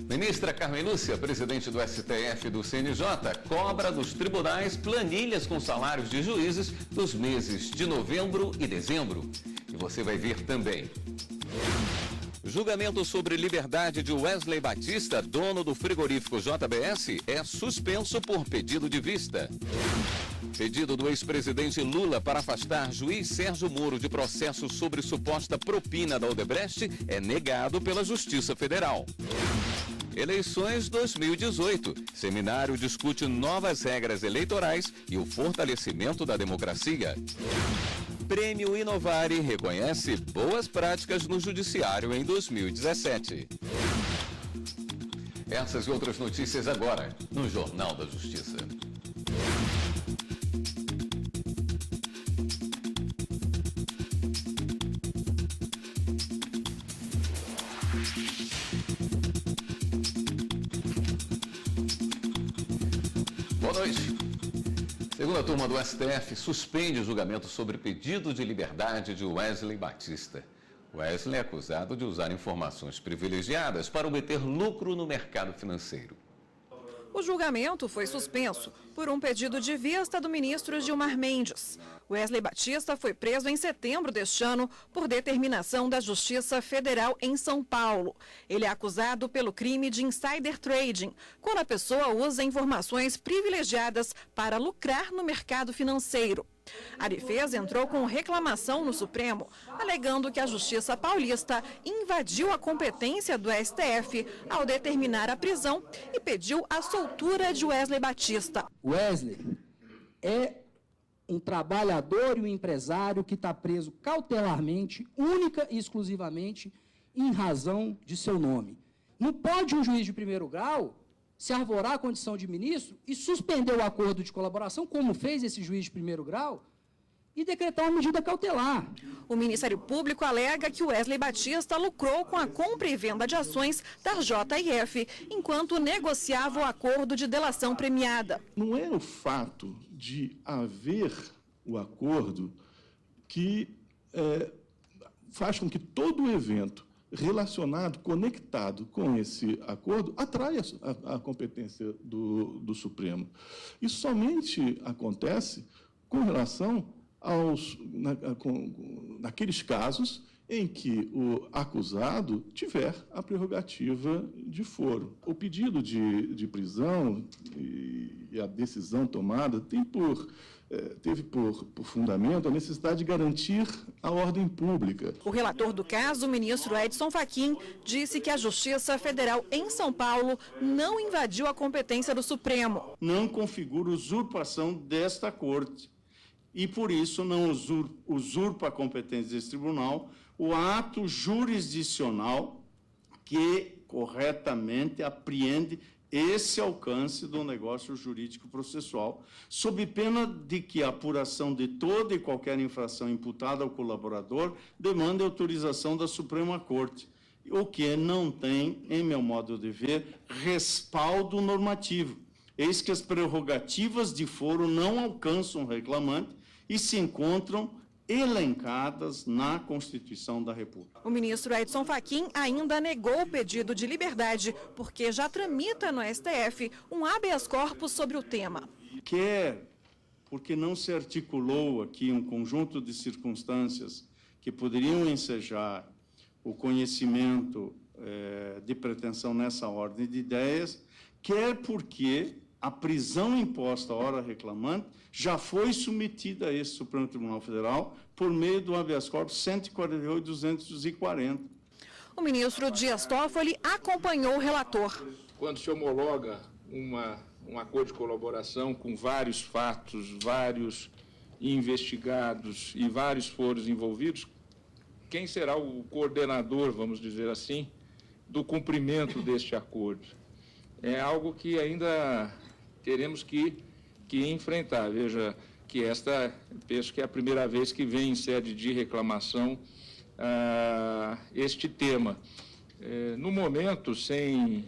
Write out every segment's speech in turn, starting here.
Ministra Carmen Lúcia, presidente do STF e do CNJ, cobra dos tribunais planilhas com salários de juízes dos meses de novembro e dezembro. E você vai ver também. Julgamento sobre liberdade de Wesley Batista, dono do frigorífico JBS, é suspenso por pedido de vista. Pedido do ex-presidente Lula para afastar juiz Sérgio Moro de processo sobre suposta propina da Odebrecht é negado pela Justiça Federal. Eleições 2018. Seminário discute novas regras eleitorais e o fortalecimento da democracia. Prêmio Inovare reconhece boas práticas no Judiciário em 2017. Essas e outras notícias agora no Jornal da Justiça. Boa noite. Segunda turma do STF suspende o julgamento sobre pedido de liberdade de Wesley Batista. Wesley é acusado de usar informações privilegiadas para obter lucro no mercado financeiro. O julgamento foi suspenso por um pedido de vista do ministro Gilmar Mendes. Wesley Batista foi preso em setembro deste ano por determinação da Justiça Federal em São Paulo. Ele é acusado pelo crime de insider trading, quando a pessoa usa informações privilegiadas para lucrar no mercado financeiro. A defesa entrou com reclamação no Supremo, alegando que a Justiça Paulista invadiu a competência do STF ao determinar a prisão e pediu a soltura de Wesley Batista. Wesley é um trabalhador e um empresário que está preso cautelarmente, única e exclusivamente, em razão de seu nome. Não pode um juiz de primeiro grau se arvorar a condição de ministro e suspender o acordo de colaboração, como fez esse juiz de primeiro grau, e decretar uma medida cautelar. O Ministério Público alega que Wesley Batista lucrou com a compra e venda de ações da JIF, enquanto negociava o acordo de delação premiada. Não é o fato de haver o acordo que faz com que todo o evento relacionado, conectado com esse acordo, atrai a competência do Supremo. Isso somente acontece com relação naqueles casos em que o acusado tiver a prerrogativa de foro. O pedido de prisão e a decisão tomada teve por fundamento a necessidade de garantir a ordem pública. O relator do caso, o ministro Edson Fachin, disse que a Justiça Federal em São Paulo não invadiu a competência do Supremo. Não configura usurpação desta Corte e, por isso, não usurpa a competência desse tribunal o ato jurisdicional que corretamente apreende esse alcance do negócio jurídico processual, sob pena de que a apuração de toda e qualquer infração imputada ao colaborador demande autorização da Suprema Corte, o que não tem, em meu modo de ver, respaldo normativo. Eis que as prerrogativas de foro não alcançam o reclamante e se encontram elencadas na Constituição da República. O ministro Edson Fachin ainda negou o pedido de liberdade, porque já tramita no STF um habeas corpus sobre o tema. Quer porque não se articulou aqui um conjunto de circunstâncias que poderiam ensejar o conhecimento de pretensão nessa ordem de ideias, quer porque a prisão imposta à hora reclamante já foi submetida a esse Supremo Tribunal Federal por meio do habeas corpus 148.240. O ministro Dias Toffoli acompanhou o relator. Quando se homologa um acordo de colaboração com vários fatos, vários investigados e vários foros envolvidos, quem será o coordenador, vamos dizer assim, do cumprimento deste acordo? É algo que ainda teremos que enfrentar. Veja que penso que é a primeira vez que vem em sede de reclamação este tema. No momento, sem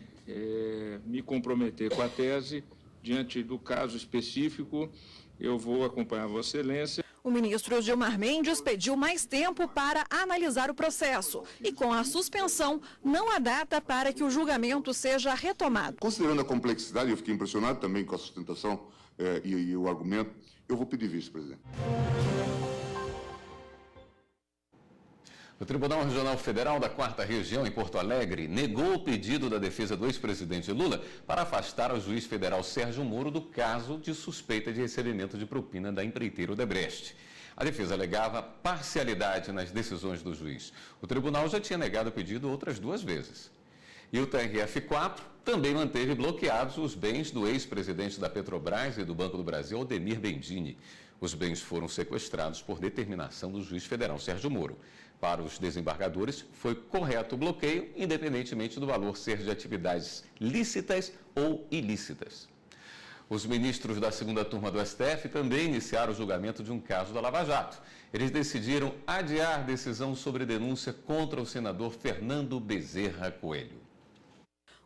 me comprometer com a tese, diante do caso específico, eu vou acompanhar Vossa Excelência. O ministro Gilmar Mendes pediu mais tempo para analisar o processo e, com a suspensão, não há data para que o julgamento seja retomado. Considerando a complexidade, eu fiquei impressionado também com a sustentação e o argumento, eu vou pedir vista, presidente. O Tribunal Regional Federal da 4ª Região, em Porto Alegre, negou o pedido da defesa do ex-presidente Lula para afastar o juiz federal Sérgio Moro do caso de suspeita de recebimento de propina da empreiteira Odebrecht. A defesa alegava parcialidade nas decisões do juiz. O tribunal já tinha negado o pedido outras 2 vezes. E o TRF4 também manteve bloqueados os bens do ex-presidente da Petrobras e do Banco do Brasil, Aldemir Bendini. Os bens foram sequestrados por determinação do juiz federal Sérgio Moro. Para os desembargadores, foi correto o bloqueio, independentemente do valor ser de atividades lícitas ou ilícitas. Os ministros da 2ª turma do STF também iniciaram o julgamento de um caso da Lava Jato. Eles decidiram adiar decisão sobre denúncia contra o senador Fernando Bezerra Coelho.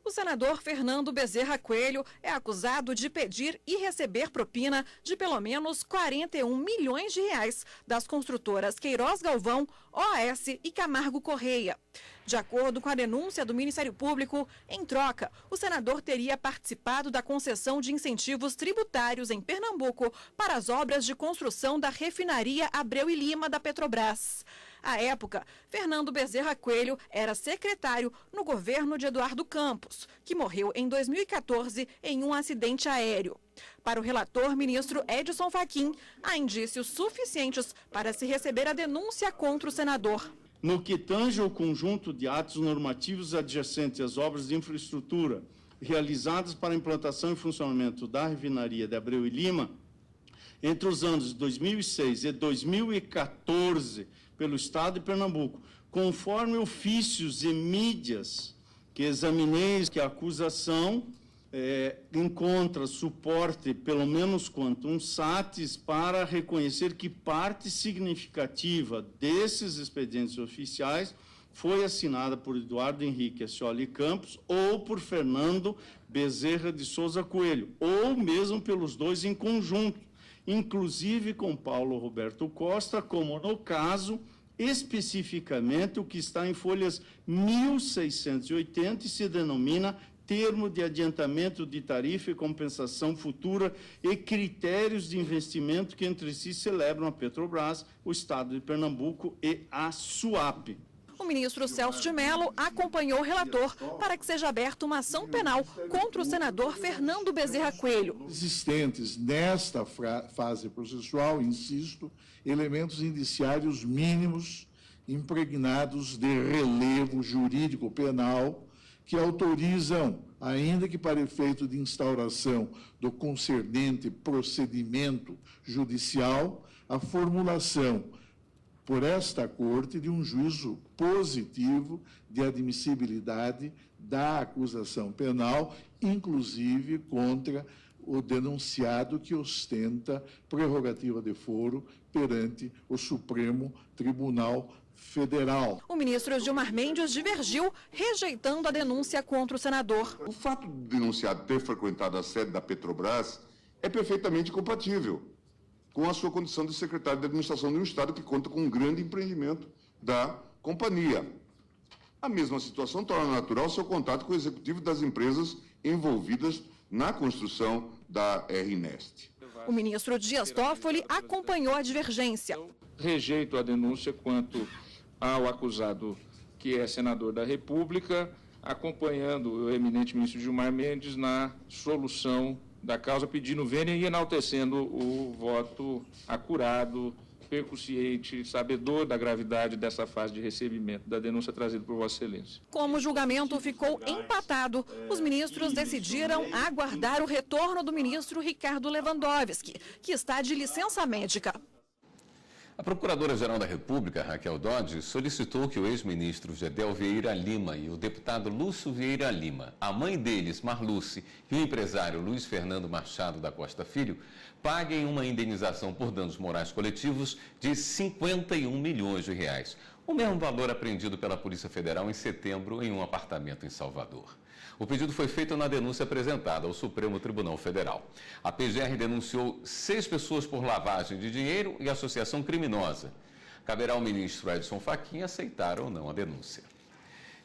O senador Fernando Bezerra Coelho é acusado de pedir e receber propina de pelo menos 41 milhões de reais das construtoras Queiroz Galvão, OAS e Camargo Correia. De acordo com a denúncia do Ministério Público, em troca, o senador teria participado da concessão de incentivos tributários em Pernambuco para as obras de construção da refinaria Abreu e Lima da Petrobras. À época, Fernando Bezerra Coelho era secretário no governo de Eduardo Campos, que morreu em 2014 em um acidente aéreo. Para o relator ministro Edson Fachin, há indícios suficientes para se receber a denúncia contra o senador. No que tange ao conjunto de atos normativos adjacentes às obras de infraestrutura realizadas para a implantação e funcionamento da refinaria de Abreu e Lima, entre os anos de 2006 e 2014, pelo Estado de Pernambuco, conforme ofícios e mídias que examinei, que a acusação encontra suporte, pelo menos quanto um SATIS, para reconhecer que parte significativa desses expedientes oficiais foi assinada por Eduardo Henrique Ascioli Campos ou por Fernando Bezerra de Souza Coelho, ou mesmo pelos dois em conjunto, inclusive com Paulo Roberto Costa, como no caso, especificamente, o que está em folhas 1680 e se denomina termo de adiantamento de tarifa e compensação futura e critérios de investimento que entre si celebram a Petrobras, o Estado de Pernambuco e a SUAP. O ministro Celso de Mello acompanhou o relator para que seja aberta uma ação penal contra o senador Fernando Bezerra Coelho. Existentes nesta fase processual, insisto, elementos indiciários mínimos impregnados de relevo jurídico penal que autorizam, ainda que para efeito de instauração do concernente procedimento judicial, a formulação por esta Corte de um juízo positivo de admissibilidade da acusação penal, inclusive contra o denunciado que ostenta prerrogativa de foro perante o Supremo Tribunal Federal. O ministro Gilmar Mendes divergiu, rejeitando a denúncia contra o senador. O fato do denunciado ter frequentado a sede da Petrobras é perfeitamente compatível com a sua condição de secretário de administração de um Estado que conta com um grande empreendimento da companhia. A mesma situação torna natural seu contato com o executivo das empresas envolvidas na construção da RNEST. O ministro Dias Toffoli acompanhou a divergência. Rejeito a denúncia quanto ao acusado, que é senador da República, acompanhando o eminente ministro Gilmar Mendes na solução da causa, pedindo vênia e enaltecendo o voto acurado, percussiente, sabedor da gravidade dessa fase de recebimento da denúncia trazida por Vossa Excelência. Como o julgamento ficou empatado, os ministros decidiram aguardar o retorno do ministro Ricardo Lewandowski, que está de licença médica. A Procuradora-Geral da República, Raquel Dodge, solicitou que o ex-ministro Gedel Vieira Lima e o deputado Lúcio Vieira Lima, a mãe deles, Marluce, e o empresário Luiz Fernando Machado da Costa Filho, paguem uma indenização por danos morais coletivos de R$ 51 milhões. o mesmo valor apreendido pela Polícia Federal em setembro em um apartamento em Salvador. O pedido foi feito na denúncia apresentada ao Supremo Tribunal Federal. A PGR denunciou 6 pessoas por lavagem de dinheiro e associação criminosa. Caberá ao ministro Edson Fachin aceitar ou não a denúncia.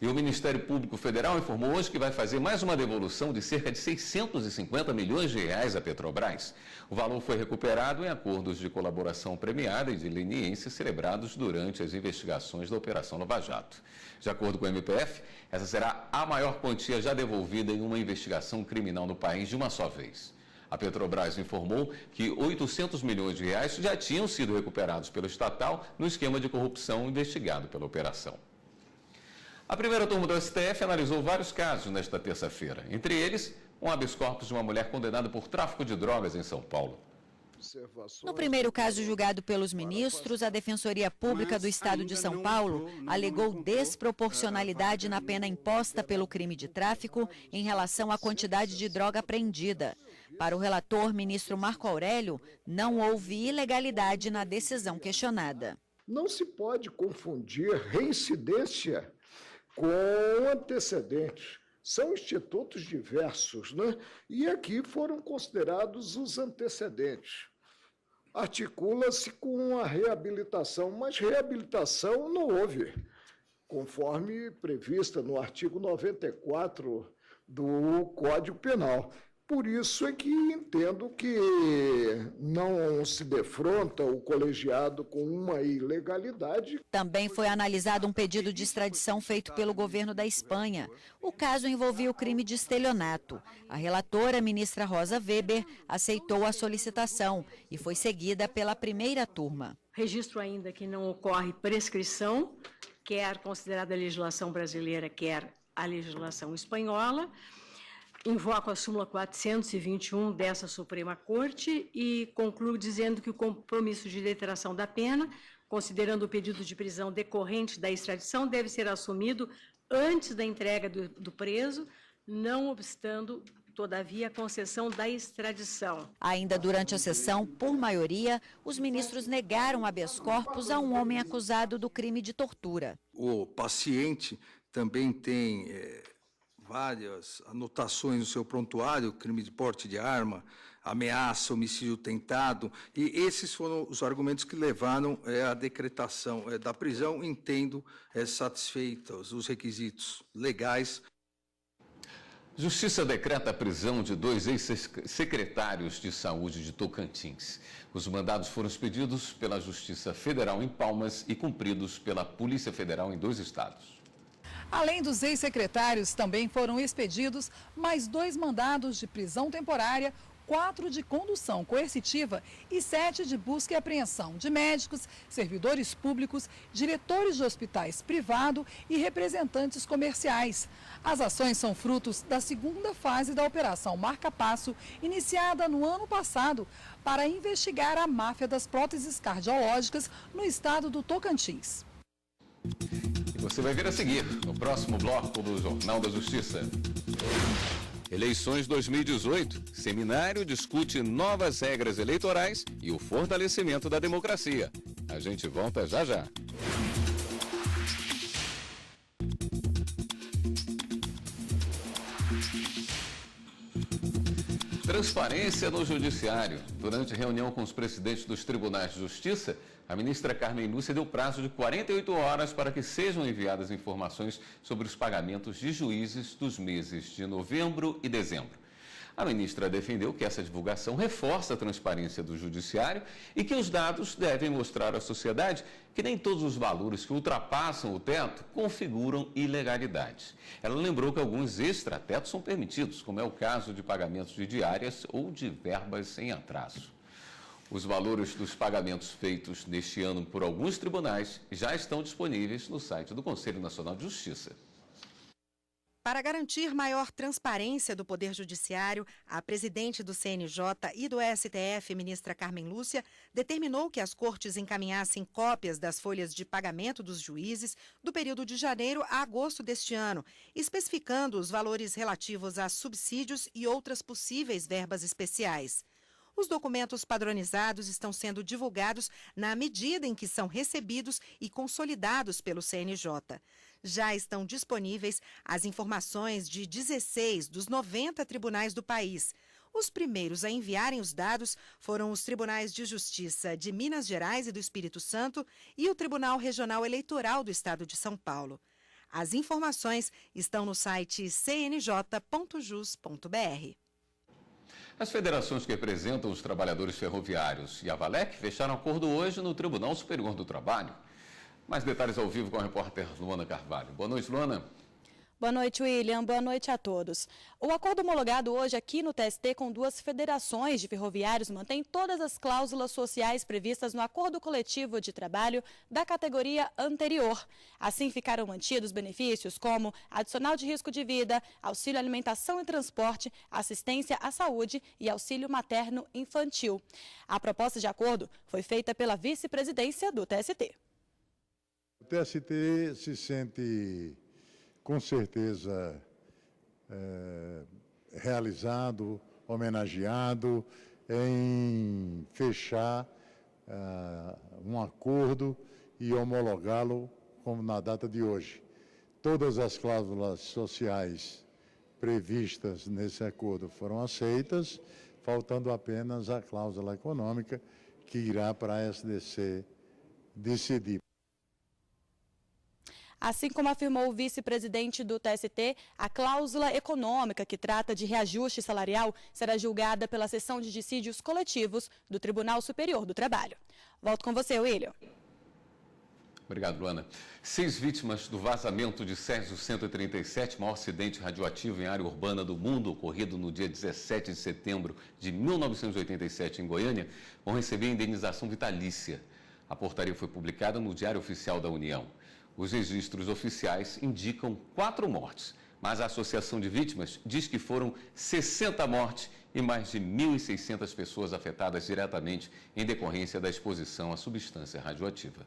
E o Ministério Público Federal informou hoje que vai fazer mais uma devolução de cerca de 650 milhões de reais à Petrobras. O valor foi recuperado em acordos de colaboração premiada e de leniência celebrados durante as investigações da Operação Lava Jato. De acordo com o MPF, essa será a maior quantia já devolvida em uma investigação criminal no país de uma só vez. A Petrobras informou que 800 milhões de reais já tinham sido recuperados pelo estatal no esquema de corrupção investigado pela operação. A primeira turma do STF analisou vários casos nesta terça-feira. Entre eles, um habeas corpus de uma mulher condenada por tráfico de drogas em São Paulo. No primeiro caso julgado pelos ministros, a Defensoria Pública do Estado de São Paulo alegou desproporcionalidade na pena imposta pelo crime de tráfico em relação à quantidade de droga apreendida. Para o relator, ministro Marco Aurélio, não houve ilegalidade na decisão questionada. Não se pode confundir reincidência com antecedentes. São institutos diversos, né? E aqui foram considerados os antecedentes. Articula-se com a reabilitação, mas reabilitação não houve, conforme prevista no artigo 94 do Código Penal. Por isso é que entendo que não se defronta o colegiado com uma ilegalidade. Também foi analisado um pedido de extradição feito pelo governo da Espanha. O caso envolvia o crime de estelionato. A relatora, ministra Rosa Weber, aceitou a solicitação e foi seguida pela primeira turma. Registro ainda que não ocorre prescrição, quer considerada a legislação brasileira, quer a legislação espanhola. Invoco a súmula 421 dessa Suprema Corte e concluo dizendo que o compromisso de reiteração da pena, considerando o pedido de prisão decorrente da extradição, deve ser assumido antes da entrega do preso, não obstando, todavia, a concessão da extradição. Ainda durante a sessão, por maioria, os ministros negaram habeas corpus a um homem acusado do crime de tortura. O paciente também tem várias anotações no seu prontuário, crime de porte de arma, ameaça, homicídio tentado, e esses foram os argumentos que levaram à decretação da prisão, entendo satisfeitos os requisitos legais. Justiça decreta a prisão de 2 ex-secretários de saúde de Tocantins. Os mandados foram expedidos pela Justiça Federal em Palmas e cumpridos pela Polícia Federal em 2 estados. Além dos ex-secretários, também foram expedidos mais 2 mandados de prisão temporária, 4 de condução coercitiva e 7 de busca e apreensão de médicos, servidores públicos, diretores de hospitais privados e representantes comerciais. As ações são frutos da 2ª fase da Operação Marca-Passo, iniciada no ano passado, para investigar a máfia das próteses cardiológicas no estado do Tocantins. Você vai ver a seguir, no próximo bloco do Jornal da Justiça. Eleições 2018. Seminário discute novas regras eleitorais e o fortalecimento da democracia. A gente volta já já. Transparência no Judiciário. Durante reunião com os presidentes dos tribunais de justiça, a ministra Carmen Lúcia deu prazo de 48 horas para que sejam enviadas informações sobre os pagamentos de juízes dos meses de novembro e dezembro. A ministra defendeu que essa divulgação reforça a transparência do judiciário e que os dados devem mostrar à sociedade que nem todos os valores que ultrapassam o teto configuram ilegalidade. Ela lembrou que alguns extratetos são permitidos, como é o caso de pagamentos de diárias ou de verbas em atraso. Os valores dos pagamentos feitos neste ano por alguns tribunais já estão disponíveis no site do Conselho Nacional de Justiça. Para garantir maior transparência do Poder Judiciário, a presidente do CNJ e do STF, ministra Carmen Lúcia, determinou que as cortes encaminhassem cópias das folhas de pagamento dos juízes do período de janeiro a agosto deste ano, especificando os valores relativos a subsídios e outras possíveis verbas especiais. Os documentos padronizados estão sendo divulgados na medida em que são recebidos e consolidados pelo CNJ. Já estão disponíveis as informações de 16 dos 90 tribunais do país. Os primeiros a enviarem os dados foram os Tribunais de Justiça de Minas Gerais e do Espírito Santo e o Tribunal Regional Eleitoral do Estado de São Paulo. As informações estão no site cnj.jus.br. As federações que representam os trabalhadores ferroviários e a Valec fecharam acordo hoje no Tribunal Superior do Trabalho. Mais detalhes ao vivo com a repórter Luana Carvalho. Boa noite, Luana. Boa noite, William. Boa noite a todos. O acordo homologado hoje aqui no TST com duas federações de ferroviários mantém todas as cláusulas sociais previstas no acordo coletivo de trabalho da categoria anterior. Assim, ficaram mantidos benefícios como adicional de risco de vida, auxílio alimentação e transporte, assistência à saúde e auxílio materno infantil. A proposta de acordo foi feita pela vice-presidência do TST. O TST se sente com certeza realizado, homenageado em fechar um acordo e homologá-lo como na data de hoje. Todas as cláusulas sociais previstas nesse acordo foram aceitas, faltando apenas a cláusula econômica que irá para a SDC decidir. Assim como afirmou o vice-presidente do TST, a cláusula econômica que trata de reajuste salarial será julgada pela seção de dissídios coletivos do Tribunal Superior do Trabalho. Volto com você, William. Obrigado, Luana. 6 vítimas do vazamento de Césio 137, maior acidente radioativo em área urbana do mundo, ocorrido no dia 17 de setembro de 1987 em Goiânia, vão receber indenização vitalícia. A portaria foi publicada no Diário Oficial da União. Os registros oficiais indicam 4 mortes, mas a Associação de Vítimas diz que foram 60 mortes e mais de 1.600 pessoas afetadas diretamente em decorrência da exposição à substância radioativa.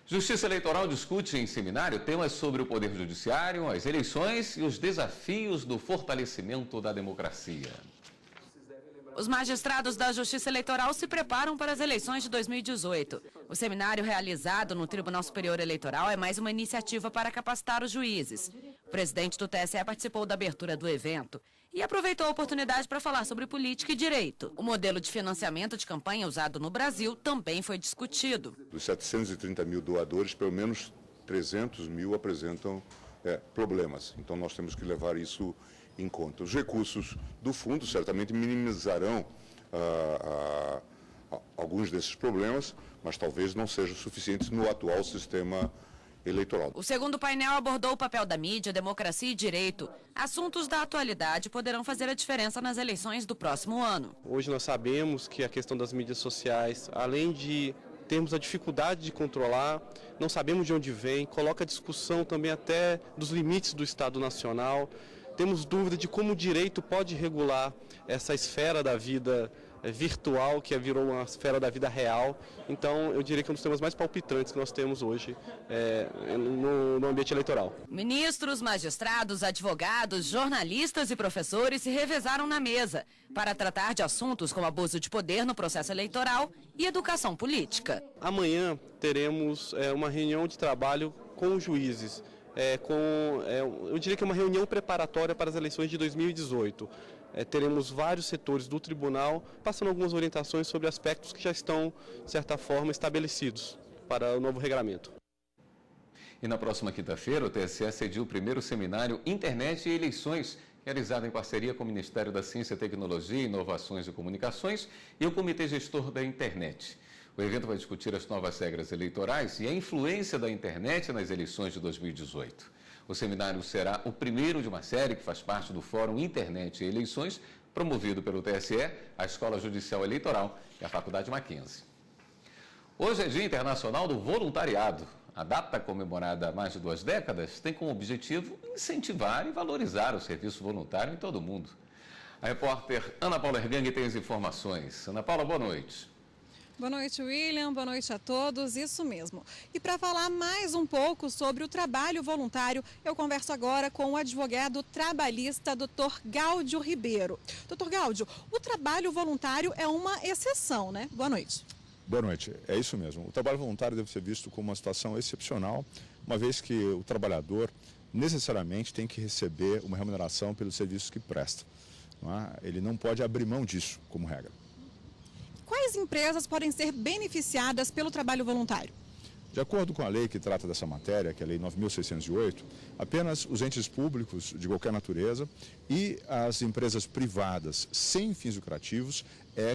Justiça Eleitoral discute em seminário temas sobre o Poder Judiciário, as eleições e os desafios do fortalecimento da democracia. Os magistrados da Justiça Eleitoral se preparam para as eleições de 2018. O seminário realizado no Tribunal Superior Eleitoral é mais uma iniciativa para capacitar os juízes. O presidente do TSE participou da abertura do evento e aproveitou a oportunidade para falar sobre política e direito. O modelo de financiamento de campanha usado no Brasil também foi discutido. Dos 730 mil doadores, pelo menos 300 mil apresentam problemas. Então nós temos que levar isso em conta. Os recursos do fundo certamente minimizarão alguns desses problemas, mas talvez não sejam suficientes no atual sistema eleitoral. O segundo painel abordou o papel da mídia, democracia e direito. Assuntos da atualidade poderão fazer a diferença nas eleições do próximo ano. Hoje nós sabemos que a questão das mídias sociais, além de termos a dificuldade de controlar, não sabemos de onde vem, coloca a discussão também até dos limites do Estado Nacional. Temos dúvida de como o direito pode regular essa esfera da vida virtual, que virou uma esfera da vida real. Então, eu diria que é um dos temas mais palpitantes que nós temos hoje no ambiente eleitoral. Ministros, magistrados, advogados, jornalistas e professores se revezaram na mesa para tratar de assuntos como abuso de poder no processo eleitoral e educação política. Amanhã teremos uma reunião de trabalho com os juízes. Eu diria que é uma reunião preparatória para as eleições de 2018. Teremos vários setores do tribunal passando algumas orientações sobre aspectos que já estão, de certa forma, estabelecidos para o novo regulamento. E na próxima quinta-feira, o TSE cediu o primeiro seminário Internet e Eleições, realizado em parceria com o Ministério da Ciência, Tecnologia, Inovações e Comunicações e o Comitê Gestor da Internet. O evento vai discutir as novas regras eleitorais e a influência da internet nas eleições de 2018. O seminário será o primeiro de uma série que faz parte do Fórum Internet e Eleições, promovido pelo TSE, a Escola Judicial Eleitoral e a Faculdade Mackenzie. Hoje é Dia Internacional do Voluntariado. A data, comemorada há mais de 2 décadas, tem como objetivo incentivar e valorizar o serviço voluntário em todo o mundo. A repórter Ana Paula Ergang tem as informações. Ana Paula, boa noite. Boa noite, William. Boa noite a todos. Isso mesmo. E para falar mais um pouco sobre o trabalho voluntário, eu converso agora com o advogado trabalhista Dr. Gáudio Ribeiro. Dr. Gáudio, o trabalho voluntário é uma exceção, né? Boa noite. Boa noite. É isso mesmo. O trabalho voluntário deve ser visto como uma situação excepcional, uma vez que o trabalhador necessariamente tem que receber uma remuneração pelos serviços que presta. Ele não pode abrir mão disso, como regra. Quais empresas podem ser beneficiadas pelo trabalho voluntário? De acordo com a lei que trata dessa matéria, que é a Lei 9.608, apenas os entes públicos de qualquer natureza e as empresas privadas sem fins lucrativos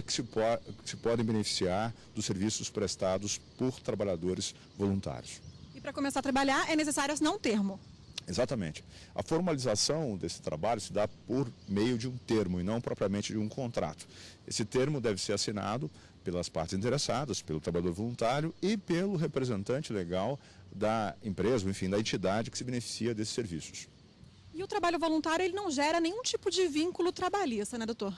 que se podem beneficiar dos serviços prestados por trabalhadores voluntários. E para começar a trabalhar é necessário assinar um termo. Exatamente. A formalização desse trabalho se dá por meio de um termo e não propriamente de um contrato. Esse termo deve ser assinado pelas partes interessadas, pelo trabalhador voluntário e pelo representante legal da empresa, ou enfim, da entidade que se beneficia desses serviços. E o trabalho voluntário ele não gera nenhum tipo de vínculo trabalhista, né, doutor?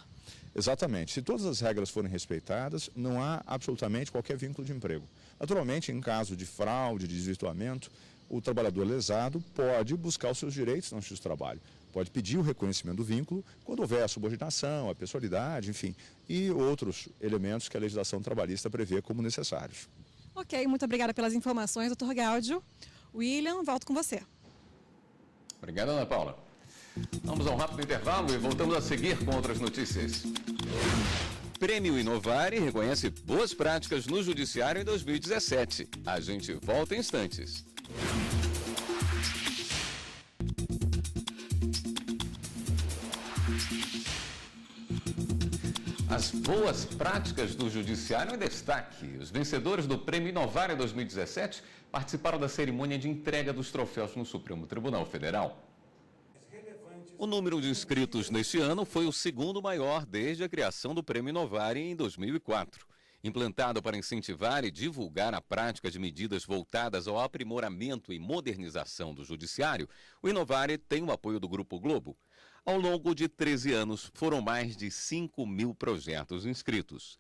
Exatamente. Se todas as regras forem respeitadas, não há absolutamente qualquer vínculo de emprego. Naturalmente, em caso de fraude, de desvirtuamento, o trabalhador lesado pode buscar os seus direitos na justiça do trabalho. Pode pedir o reconhecimento do vínculo quando houver a subordinação, a pessoalidade, enfim, e outros elementos que a legislação trabalhista prevê como necessários. Ok, muito obrigada pelas informações, doutor Gáudio. William, volto com você. Obrigado, Ana Paula. Vamos a um rápido intervalo e voltamos a seguir com outras notícias. Prêmio Inovare reconhece boas práticas no Judiciário em 2017. A gente volta em instantes. As boas práticas do Judiciário em destaque. Os vencedores do Prêmio Inovare 2017 participaram da cerimônia de entrega dos troféus no Supremo Tribunal Federal. O número de inscritos neste ano foi o segundo maior desde a criação do Prêmio Inovare em 2004. Implantado para incentivar e divulgar a prática de medidas voltadas ao aprimoramento e modernização do Judiciário, o Inovare tem o apoio do Grupo Globo. Ao longo de 13 anos, foram mais de 5.000 projetos inscritos.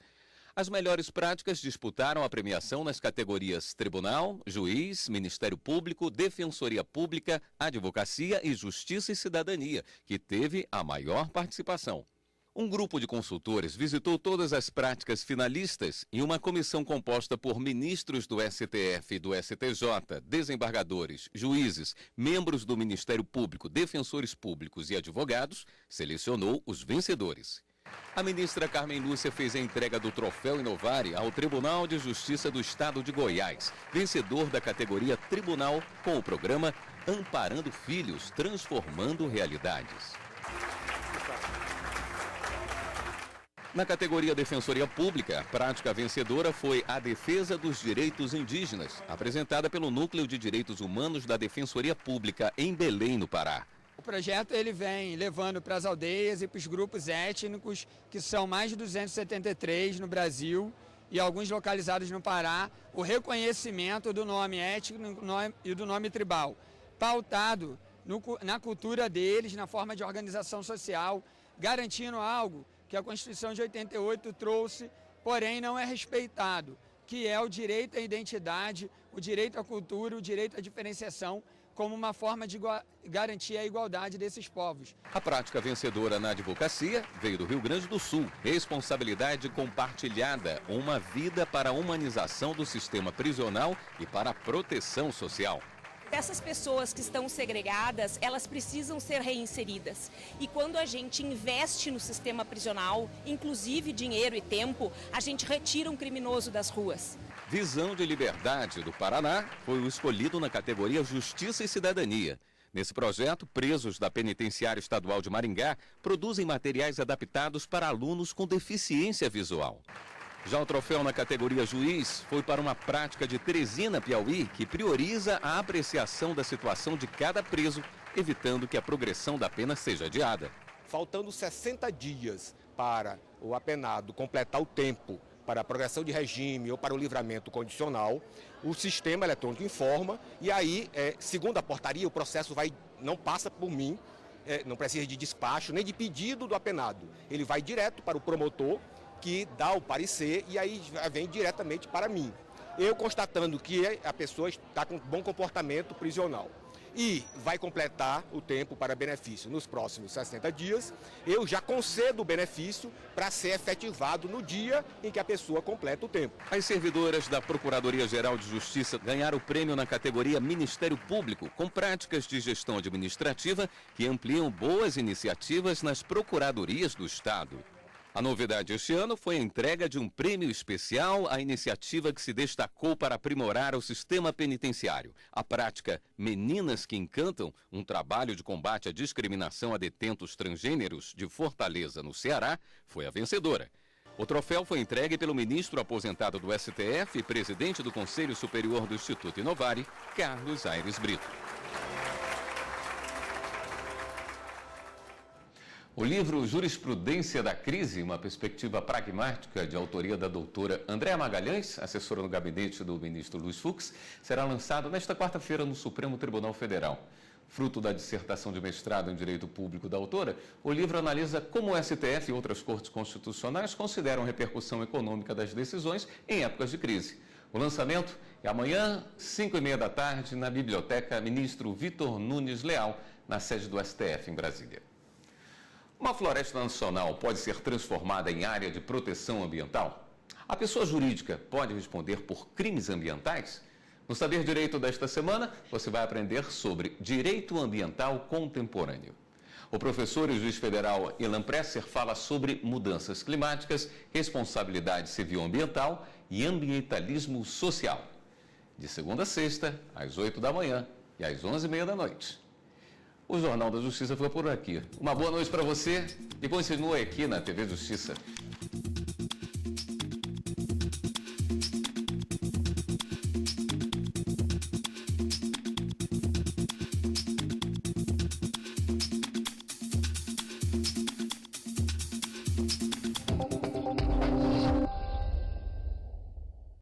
As melhores práticas disputaram a premiação nas categorias Tribunal, Juiz, Ministério Público, Defensoria Pública, Advocacia e Justiça e Cidadania, que teve a maior participação. Um grupo de consultores visitou todas as práticas finalistas e uma comissão composta por ministros do STF e do STJ, desembargadores, juízes, membros do Ministério Público, defensores públicos e advogados, selecionou os vencedores. A ministra Carmen Lúcia fez a entrega do Troféu Inovare ao Tribunal de Justiça do Estado de Goiás, vencedor da categoria Tribunal com o programa Amparando Filhos, Transformando Realidades. Na categoria Defensoria Pública, a prática vencedora foi a defesa dos direitos indígenas, apresentada pelo Núcleo de Direitos Humanos da Defensoria Pública em Belém, no Pará. O projeto ele vem levando para as aldeias e para os grupos étnicos, que são mais de 273 no Brasil e alguns localizados no Pará, o reconhecimento do nome étnico e do nome tribal, pautado na cultura deles, na forma de organização social, garantindo algo que a Constituição de 88 trouxe, porém não é respeitado, que é o direito à identidade, o direito à cultura, o direito à diferenciação, como uma forma de garantir a igualdade desses povos. A prática vencedora na advocacia veio do Rio Grande do Sul. Responsabilidade compartilhada, uma vida para a humanização do sistema prisional e para a proteção social. Essas pessoas que estão segregadas, elas precisam ser reinseridas. E quando a gente investe no sistema prisional, inclusive dinheiro e tempo, a gente retira um criminoso das ruas. Visão de Liberdade do Paraná foi o escolhido na categoria Justiça e Cidadania. Nesse projeto, presos da Penitenciária Estadual de Maringá produzem materiais adaptados para alunos com deficiência visual. Já o troféu na categoria Juiz foi para uma prática de Teresina, Piauí, que prioriza a apreciação da situação de cada preso, evitando que a progressão da pena seja adiada. Faltando 60 dias para o apenado completar o tempo para a progressão de regime ou para o livramento condicional, o sistema eletrônico informa e aí, segundo a portaria, o processo não passa por mim, não precisa de despacho nem de pedido do apenado. Ele vai direto para o promotor que dá o parecer e aí vem diretamente para mim. Eu constatando que a pessoa está com bom comportamento prisional e vai completar o tempo para benefício nos próximos 60 dias, eu já concedo o benefício para ser efetivado no dia em que a pessoa completa o tempo. As servidoras da Procuradoria-Geral de Justiça ganharam o prêmio na categoria Ministério Público, com práticas de gestão administrativa que ampliam boas iniciativas nas procuradorias do Estado. A novidade este ano foi a entrega de um prêmio especial à iniciativa que se destacou para aprimorar o sistema penitenciário. A prática Meninas que Encantam, um trabalho de combate à discriminação a detentos transgêneros de Fortaleza, no Ceará, foi a vencedora. O troféu foi entregue pelo ministro aposentado do STF e presidente do Conselho Superior do Instituto Inovari, Carlos Aires Brito. O livro Jurisprudência da Crise, uma perspectiva pragmática, de autoria da doutora Andréa Magalhães, assessora no gabinete do ministro Luiz Fux, será lançado nesta quarta-feira no Supremo Tribunal Federal. Fruto da dissertação de mestrado em Direito Público da autora, o livro analisa como o STF e outras cortes constitucionais consideram a repercussão econômica das decisões em épocas de crise. O lançamento é amanhã, 5h30 da tarde, na Biblioteca Ministro Vitor Nunes Leal, na sede do STF em Brasília. Uma floresta nacional pode ser transformada em área de proteção ambiental? A pessoa jurídica pode responder por crimes ambientais? No Saber Direito desta semana, você vai aprender sobre direito ambiental contemporâneo. O professor e juiz federal Ilan Presser fala sobre mudanças climáticas, responsabilidade civil ambiental e ambientalismo social. De segunda a sexta, às 8 da manhã e às 11h30 da noite. O Jornal da Justiça foi por aqui. Uma boa noite para você e continue aqui na TV Justiça.